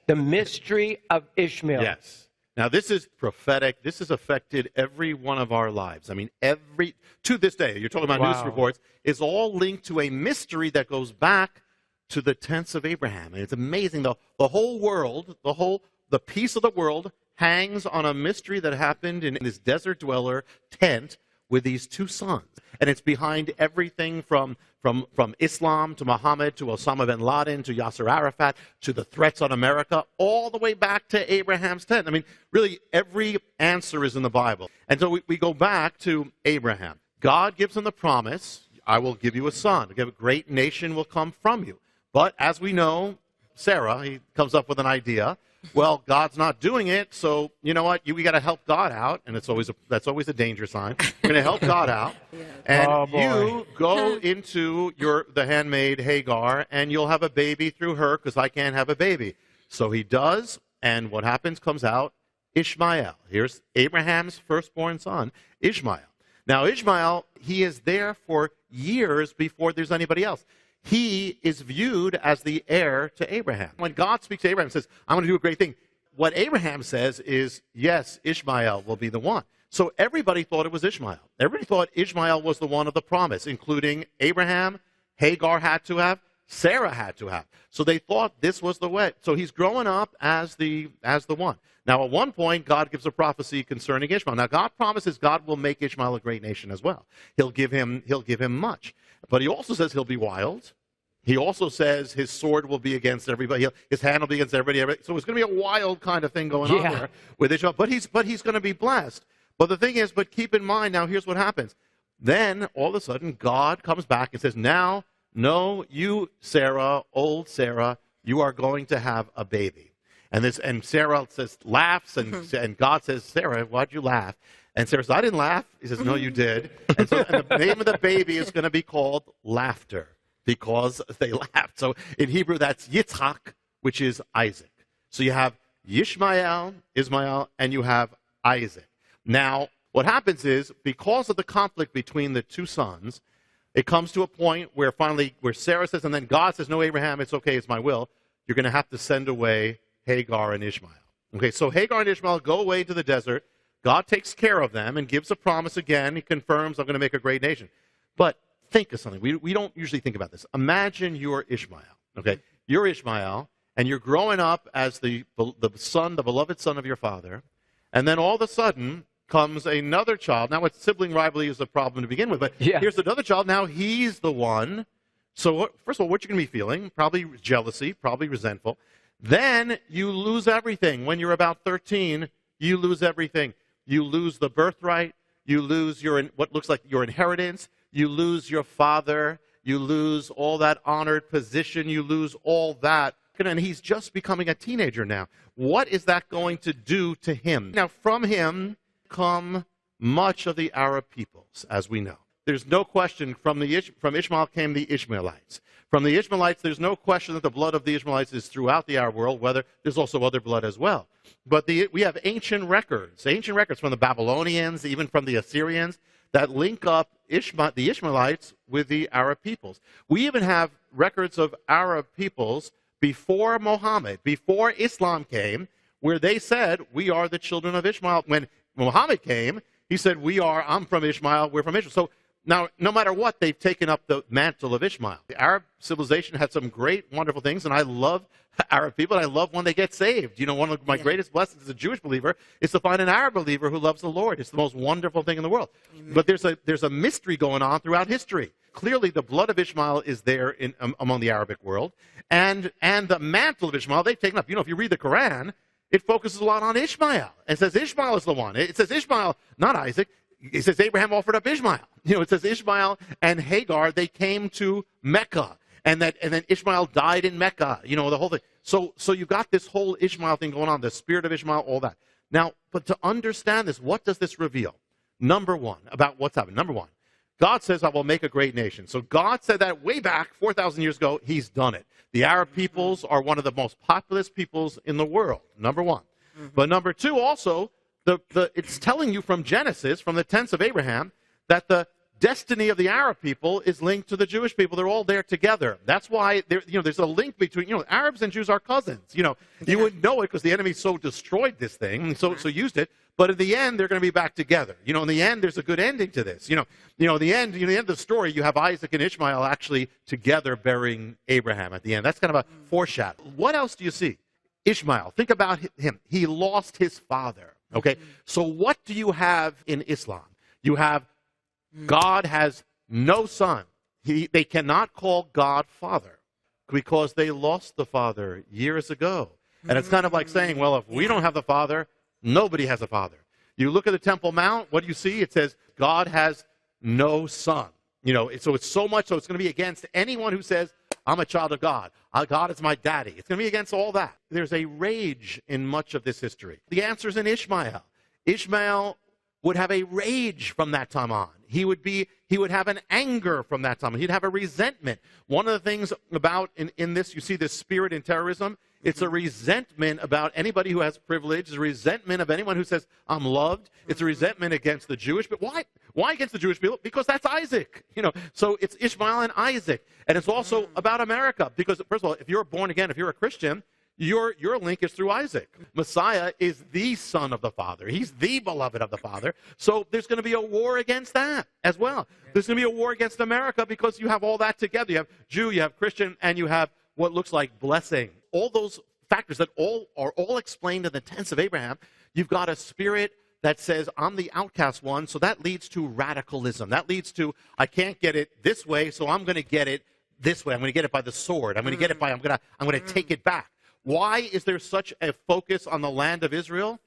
The mystery of Ishmael. Yes. Now, this is prophetic. This has affected every one of our lives. I mean, to this day, you're talking about news reports, is all linked to a mystery that goes back to the tents of Abraham. And it's amazing. The whole world, the piece of the world hangs on a mystery that happened in this desert dweller tent with these two sons. And it's behind everything from Islam to Muhammad to Osama bin Laden to Yasser Arafat to the threats on America, all the way back to Abraham's tent. I mean, really, every answer is in the Bible. And so we go back to Abraham. God gives him the promise, I will give you a son. A great nation will come from you. But as we know, Sarah, he comes up with an idea. Well, God's not doing it, so you know what? We got to help God out, and that's always a danger sign. We're going to help God out, and you go into the handmaid Hagar, and you'll have a baby through her because I can't have a baby. So he does, and what happens comes out Ishmael. Here's Abraham's firstborn son, Ishmael. Now, Ishmael, he is there for years before there's anybody else. He is viewed as the heir to Abraham. When God speaks to Abraham and says, I'm going to do a great thing, what Abraham says is, yes, Ishmael will be the one. So everybody thought it was Ishmael. Everybody thought Ishmael was the one of the promise, including Abraham, Hagar had to have, Sarah had to have. So they thought this was the way. So he's growing up as the one. Now, at one point, God gives a prophecy concerning Ishmael. Now, God promises God will make Ishmael a great nation as well. He'll give him much. But he also says he'll be wild. He also says his sword will be against everybody. His hand will be against everybody. So it's going to be a wild kind of thing going on there with Ishmael. But he's going to be blessed. But the thing is, but keep in mind, now here's what happens. Then, all of a sudden, God comes back and says, now, no, you, Sarah, old Sarah, you are going to have a baby. And Sarah laughs, and God says, Sarah, why'd you laugh? And Sarah says, I didn't laugh. He says, no, you did. And the name of the baby is going to be called Laughter, because they laughed. So in Hebrew, that's Yitzhak, which is Isaac. So you have Ishmael, and you have Isaac. Now, what happens is, because of the conflict between the two sons, it comes to a point where Sarah says, and then God says, no, Abraham, it's okay, it's my will. You're going to have to send away Hagar and Ishmael. Okay, so Hagar and Ishmael go away to the desert. God takes care of them and gives a promise again. He confirms, I'm going to make a great nation. But think of something. We don't usually think about this. Imagine you're Ishmael. Okay, you're Ishmael, and you're growing up as the beloved son of your father, and then all of a sudden comes another child. Now, sibling rivalry is a problem to begin with, but here's another child. Now he's the one. So first of all, what you're going to be feeling? Probably jealousy, probably resentful. Then you lose everything. When you're about 13, you lose everything. You lose the birthright. You lose what looks like your inheritance. You lose your father. You lose all that honored position. You lose all that. And he's just becoming a teenager now. What is that going to do to him? Now, from him come much of the Arab peoples, as we know. There's no question from Ishmael came the Ishmaelites. From the Ishmaelites, there's no question that the blood of the Ishmaelites is throughout the Arab world, whether there's also other blood as well. But we have ancient records from the Babylonians, even from the Assyrians, that link up the Ishmaelites with the Arab peoples. We even have records of Arab peoples before Muhammad, before Islam came, where they said, we are the children of Ishmael. When Muhammad came, he said, I'm from Ishmael, we're from Ishmael. So now, no matter what, they've taken up the mantle of Ishmael. The Arab civilization had some great, wonderful things, and I love Arab people, and I love when they get saved. You know, one of my greatest blessings as a Jewish believer is to find an Arab believer who loves the Lord. It's the most wonderful thing in the world. Amen. But there's a mystery going on throughout history. Clearly, the blood of Ishmael is there among the Arabic world, and the mantle of Ishmael, they've taken up. You know, if you read the Quran, it focuses a lot on Ishmael. It says Ishmael is the one. It says Ishmael, not Isaac. It says Abraham offered up Ishmael. You know, it says Ishmael and Hagar, they came to Mecca. And then Ishmael died in Mecca. You know, the whole thing. So you've got this whole Ishmael thing going on, the spirit of Ishmael, all that. Now, but to understand this, what does this reveal? Number one, about what's happening. Number one, God says, I will make a great nation. So God said that way back 4,000 years ago. He's done it. The Arab peoples are one of the most populous peoples in the world, number one. Mm-hmm. But number two, also, it's telling you from Genesis, from the tents of Abraham, that the destiny of the Arab people is linked to the Jewish people. They're all there together. That's why there's a link between, Arabs and Jews are cousins. You wouldn't know it because the enemy so destroyed this thing and so used it. But in the end, they're going to be back together. In the end, there's a good ending to this. The end of the story, you have Isaac and Ishmael actually together burying Abraham at the end. That's kind of a foreshadow. What else do you see? Ishmael, think about him. He lost his father. Okay, so what do you have in Islam? You have God has no son. They cannot call God Father because they lost the father years ago. And it's kind of like saying, well, if we don't have the father, nobody has a father. You look at the Temple Mount, what do you see? It says God has no son. So it's so much so it's going to be against anyone who says, I'm a child of God. God is my daddy. It's going to be against all that. There's a rage in much of this history. The answer is in Ishmael. Ishmael would have a rage from that time on. He would have an anger from that time on. He'd have a resentment. One of the things about in this, you see this spirit in terrorism. It's a resentment about anybody who has privilege. It's a resentment of anyone who says, I'm loved. It's a resentment against the Jewish. But why? Why against the Jewish people? Because that's Isaac. So it's Ishmael and Isaac. And it's also about America. Because, first of all, if you're born again, if you're a Christian, your link is through Isaac. Messiah is the son of the Father. He's the beloved of the Father. So there's going to be a war against that as well. There's going to be a war against America because you have all that together. You have Jew, you have Christian, and you have what looks like blessing. All those factors that are all explained in the tense of Abraham. You've got a spirit that says, I'm the outcast one, so that leads to radicalism. That leads to, I can't get it this way, so I'm going to get it this way. I'm going to get it by the sword. I'm going to get it by, I'm going to take it back. Why is there such a focus on the land of Israel?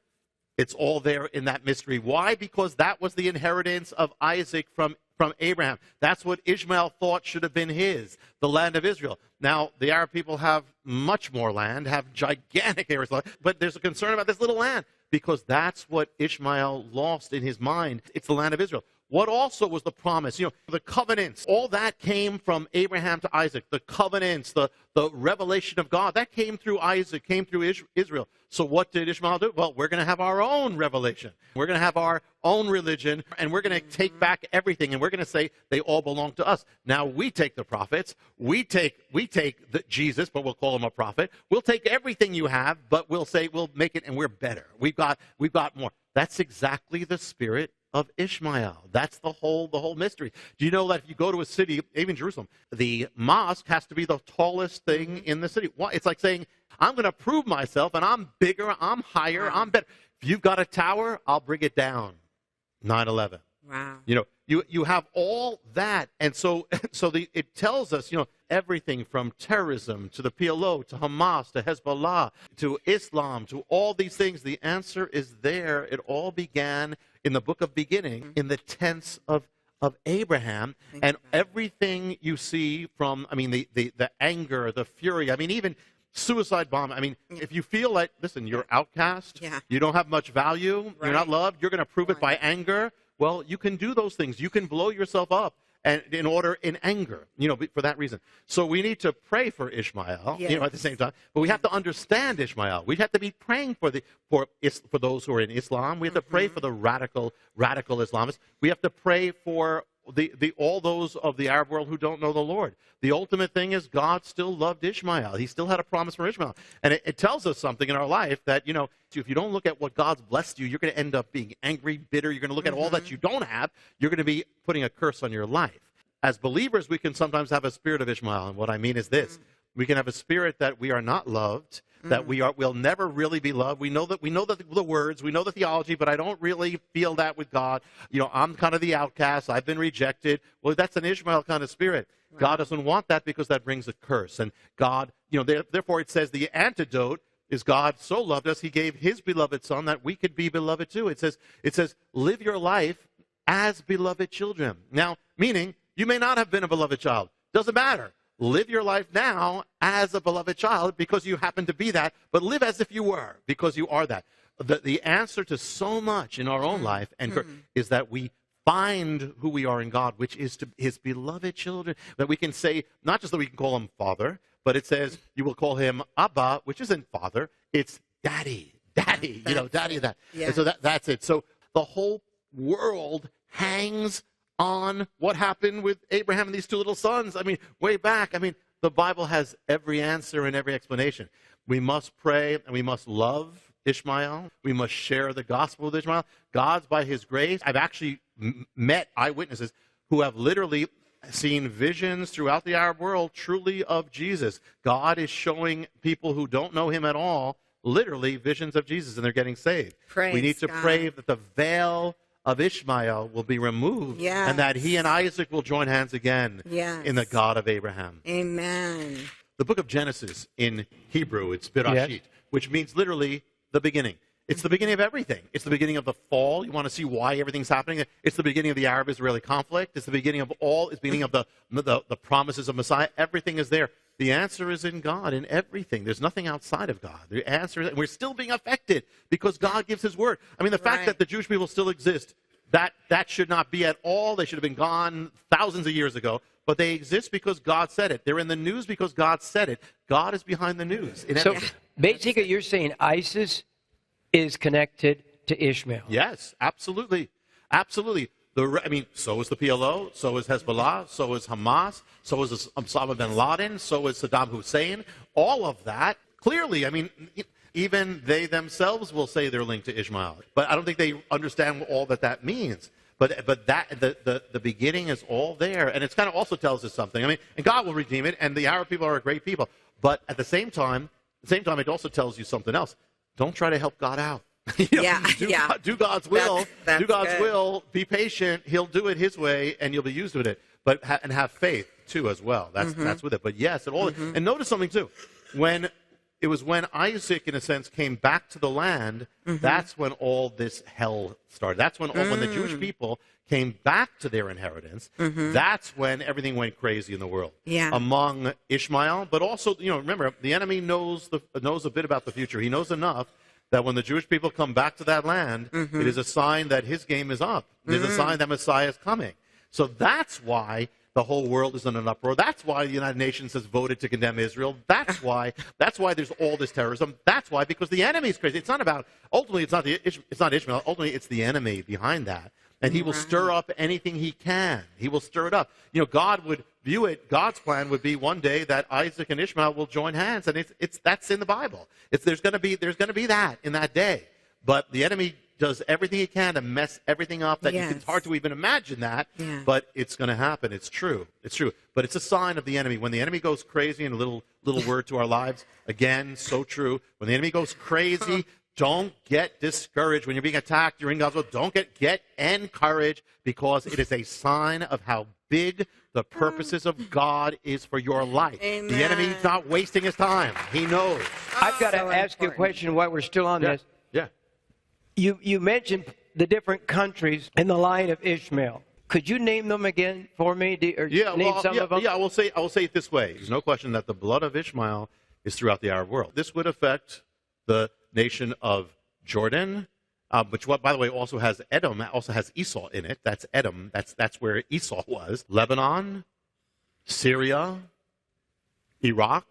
It's all there in that mystery. Why? Because that was the inheritance of Isaac from Abraham. That's what Ishmael thought should have been his, the land of Israel. Now, the Arab people have much more land, have gigantic areas, but there's a concern about this little land because that's what Ishmael lost in his mind. It's the land of Israel. What also was the promise? The covenants, all that came from Abraham to Isaac. The covenants, the revelation of God, that came through Isaac, came through Israel. So what did Ishmael do? Well, we're going to have our own revelation. We're going to have our own religion, and we're going to take back everything, and we're going to say they all belong to us. Now we take the prophets, we take Jesus, but we'll call him a prophet. We'll take everything you have, but we'll say we'll make it, and we're better. We've got more. That's exactly the spirit of Ishmael. That's the whole mystery. Do you know that if you go to a city, even Jerusalem, the mosque has to be the tallest thing in the city? Why? It's like saying, I'm going to prove myself, and I'm bigger, I'm higher, I'm better. If you've got a tower, I'll bring it down. 9/11. Wow. You have all that, and so it tells us, everything from terrorism to the PLO to Hamas to Hezbollah to Islam to all these things. The answer is there. It all began in the book of beginning, in the tense of Abraham, and everything you see from, the anger, the fury, even suicide bomb. If you feel like, listen, you're outcast, you don't have much value, you're not loved, you're going to prove it by anger. Well, you can do those things. You can blow yourself up and in anger, for that reason. So we need to pray for Ishmael, at the same time. But we have to understand Ishmael. We have to be praying for those who are in Islam. We have to pray for the radical Islamists. We have to pray for all those of the Arab world who don't know the Lord. The ultimate thing is God still loved Ishmael. He still had a promise for Ishmael. And it tells us something in our life that, if you don't look at what God's blessed you, you're going to end up being angry, bitter. You're going to look at all that you don't have. You're going to be putting a curse on your life. As believers, we can sometimes have a spirit of Ishmael. And what I mean is this. We can have a spirit that we are not loved, that we'll never really be loved. We know that the words, we know the theology, but I don't really feel that with God. I'm kind of the outcast. I've been rejected. Well, that's an Ishmael kind of spirit. Right. God doesn't want that because that brings a curse. And God, therefore it says the antidote is God so loved us, he gave his beloved son that we could be beloved too. It says, live your life as beloved children. Now, meaning you may not have been a beloved child. Doesn't matter. Live your life now as a beloved child because you happen to be that, but live as if you were because you are that. The answer to so much in our own life is that we find who we are in God, which is to his beloved children, that we can say, not just that we can call him Father, but it says you will call him Abba, which isn't Father, it's Daddy, Daddy, Daddy that. Yeah. And so that's it. So the whole world hangs on what happened with Abraham and these two little sons. I mean, way back. I mean, the Bible has every answer and every explanation. We must pray and we must love Ishmael. We must share the gospel with Ishmael. God's by his grace. I've actually met eyewitnesses who have literally seen visions throughout the Arab world truly of Jesus. God is showing people who don't know him at all literally visions of Jesus, and they're getting saved. We need to pray that the veil of Ishmael will be removed, and that he and Isaac will join hands again in the God of Abraham. Amen. The book of Genesis in Hebrew, it's Bereshit, which means literally the beginning. It's the beginning of everything. It's the beginning of the fall. You want to see why everything's happening. It's the beginning of the Arab-Israeli conflict. It's the beginning of all. It's the beginning of the promises of Messiah. Everything is there. The answer is in God, in everything. There's nothing outside of God. The answer is, we're still being affected because God gives his word. I mean, the fact that the Jewish people still exist, that should not be at all. They should have been gone thousands of years ago. But they exist because God said it. They're in the news because God said it. God is behind the news. So basically you're saying ISIS is connected to Ishmael. Yes, absolutely. Absolutely. I mean, so is the PLO, so is Hezbollah, so is Hamas, so is Osama bin Laden, so is Saddam Hussein. All of that, clearly, I mean, even they themselves will say they're linked to Ishmael. But I don't think they understand all that means. But that the beginning is all there. And it kind of also tells us something. I mean, and God will redeem it, and the Arab people are a great people. But at the same time, it also tells you something else. Don't try to help God out. Do God's will. That's do God's good. will. Be patient. He'll do it his way, and you'll be used with it. But and have faith too as well. That's with it. But yes, and notice something too. When Isaac, in a sense, came back to the land, that's when all this hell started. That's when when the Jewish people came back to their inheritance. That's when everything went crazy in the world. Among Ishmael, but also, remember, the enemy knows a bit about the future. He knows enough that when the Jewish people come back to that land, it is a sign that his game is up. It is a sign that Messiah is coming. So that's why the whole world is in an uproar. That's why the United Nations has voted to condemn Israel. That's why there's all this terrorism. That's why, because the enemy is crazy. It's not about, ultimately, it's not Ishmael. Ultimately, it's the enemy behind that. And he will stir up anything he can. He will stir it up. God would view it, God's plan would be one day that Isaac and Ishmael will join hands. And that's in the Bible. There's going to be that in that day. But the enemy does everything he can to mess everything up. It's hard to even imagine that, but it's going to happen. It's true. It's true. But it's a sign of the enemy. When the enemy goes crazy, and a little word to our lives, again, so true. When the enemy goes crazy, don't get discouraged. When you're being attacked, you're in God's will. Don't get encouraged, because it is a sign of how big the purposes of God is for your life. Amen. The enemy's not wasting his time. He knows. I've got to So ask you a question while we're still on this. Yeah. You mentioned the different countries in the line of Ishmael. Could you name them again for me? Name some of them? Yeah, I will say it this way. There's no question that the blood of Ishmael is throughout the Arab world. This would affect the nation of Jordan, which, by the way, also has Edom, also has Esau in it. That's Edom. That's where Esau was. Lebanon, Syria, Iraq,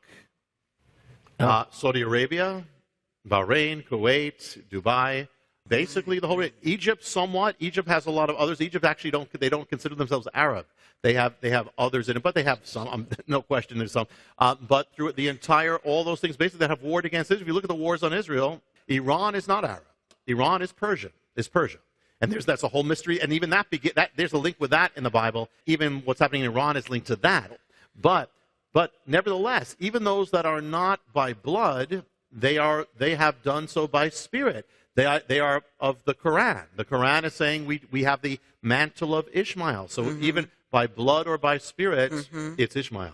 Saudi Arabia, Bahrain, Kuwait, Dubai. Basically, the whole Egypt, somewhat. Egypt has a lot of others. Egypt actually don't consider themselves Arab. They have others in it, but they have some. No question, there's some. But through the entire, all those things, basically, that have warred against Israel. If you look at the wars on Israel, Iran is not Arab. Iran is Persian. And that's a whole mystery. And even there's a link with that in the Bible. Even what's happening in Iran is linked to that. But nevertheless, even those that are not by blood, they have done so by spirit. They are of the Quran. The Quran is saying we have the mantle of Ishmael. So even by blood or by spirit, it's Ishmael.